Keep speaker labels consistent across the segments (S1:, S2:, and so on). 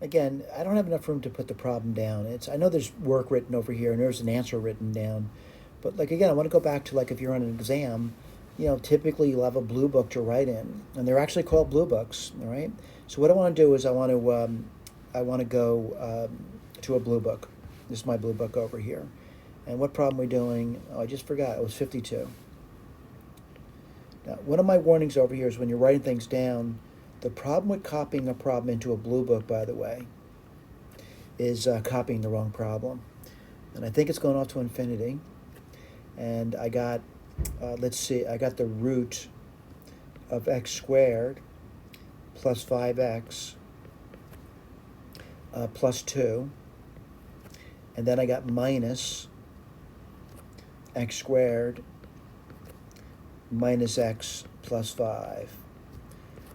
S1: again, I don't have enough room to put the problem down. I know there's work written over here and there's an answer written down, but like again, I want to go back to like if you're on an exam, typically you'll have a blue book to write in, and they're actually called blue books. All right. So what I want to do is I want to go to a blue book. This is my blue book over here, and what problem are we doing? Oh, I just forgot. It was 52. Now, one of my warnings over here is when you're writing things down, the problem with copying a problem into a blue book, by the way, is copying the wrong problem. And I think it's going off to infinity. And I got, let's see, I got the root of x squared plus 5x plus 2. And then I got minus x squared minus x plus 5.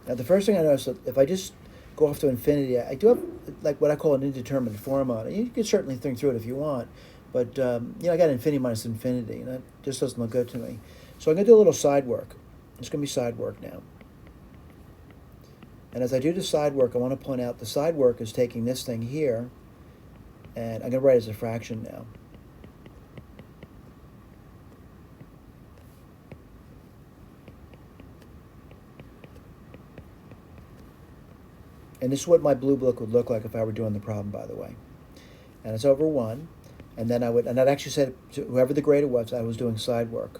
S1: Now, the first thing I noticed, that if I just go off to infinity, I do have like what I call an indeterminate form on it. You can certainly think through it if you want, but I got infinity minus infinity, and that just doesn't look good to me. So I'm going to do a little side work. It's going to be side work now. And as I do the side work, I want to point out the side work is taking this thing here, and I'm going to write it as a fraction now. And this is what my blue book would look like if I were doing the problem, by the way. And it's over 1. And then I'd actually said to whoever the grader was, I was doing side work,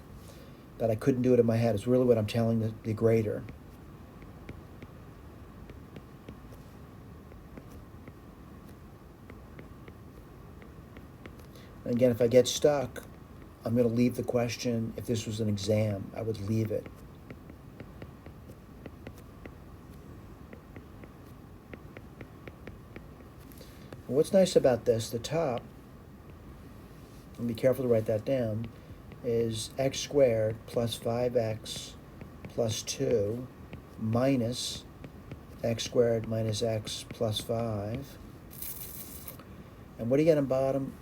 S1: that I couldn't do it in my head. It's really what I'm telling the grader. And again, if I get stuck, I'm going to leave the question. If this was an exam, I would leave it. What's nice about this, the top, and be careful to write that down, is x squared plus 5x plus 2 minus x squared minus x plus 5. And what do you get on bottom?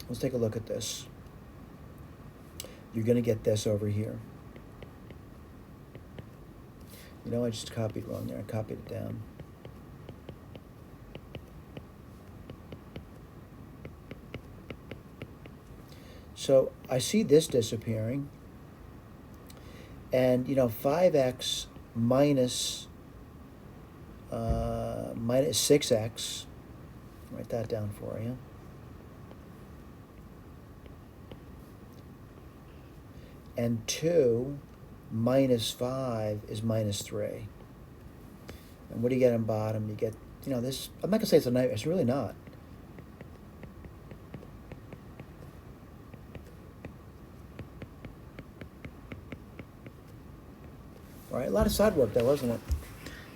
S1: Let's take a look at this. You're going to get this over here. I just copied wrong there. I copied it down. So I see this disappearing, and 5x minus 6x, write that down for you, and 2 minus 5 is minus 3. And what do you get on bottom? You get, this, I'm not going to say it's a nightmare, it's really not. All right, a lot of side work there, wasn't it?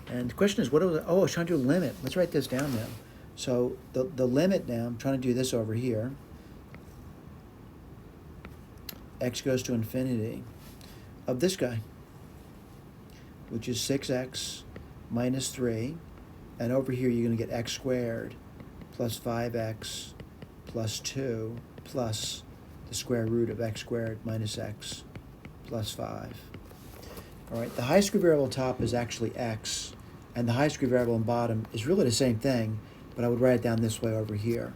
S1: And the question is, what was it? Oh, I was trying to do a limit. Let's write this down now. So the limit now, I'm trying to do this over here. X goes to infinity of this guy, which is 6x minus 3. And over here, you're going to get x squared plus 5x plus 2 plus the square root of x squared minus x plus 5. All right, the highest degree variable top is actually x, and the highest degree variable on bottom is really the same thing, but I would write it down this way over here.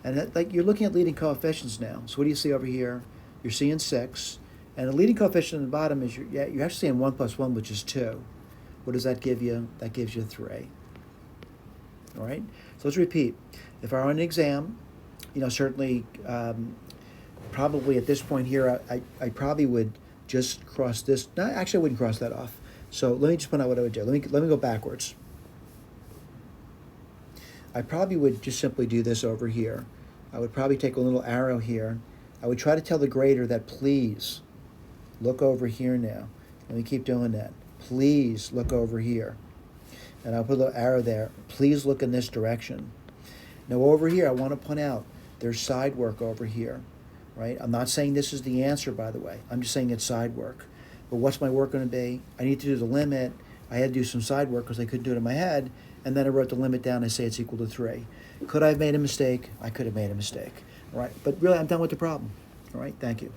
S1: And like you're looking at leading coefficients now. So what do you see over here? You're seeing 6, and the leading coefficient on the bottom is you're actually seeing 1 plus 1, which is 2. What does that give you? That gives you 3. All right, so let's repeat. If I were on an exam, certainly, probably at this point here, I probably would just cross this. No, actually, I wouldn't cross that off. So let me just point out what I would do. Let me go backwards. I probably would just simply do this over here. I would probably take a little arrow here. I would try to tell the grader that please look over here now. Let me keep doing that. Please look over here. And I'll put a little arrow there. Please look in this direction. Now over here, I want to point out there's side work over here. Right? I'm not saying this is the answer, by the way. I'm just saying it's side work. But what's my work going to be? I need to do the limit. I had to do some side work because I couldn't do it in my head. And then I wrote the limit down. I say it's equal to 3. Could I have made a mistake? I could have made a mistake. All right? But really, I'm done with the problem. All right? Thank you.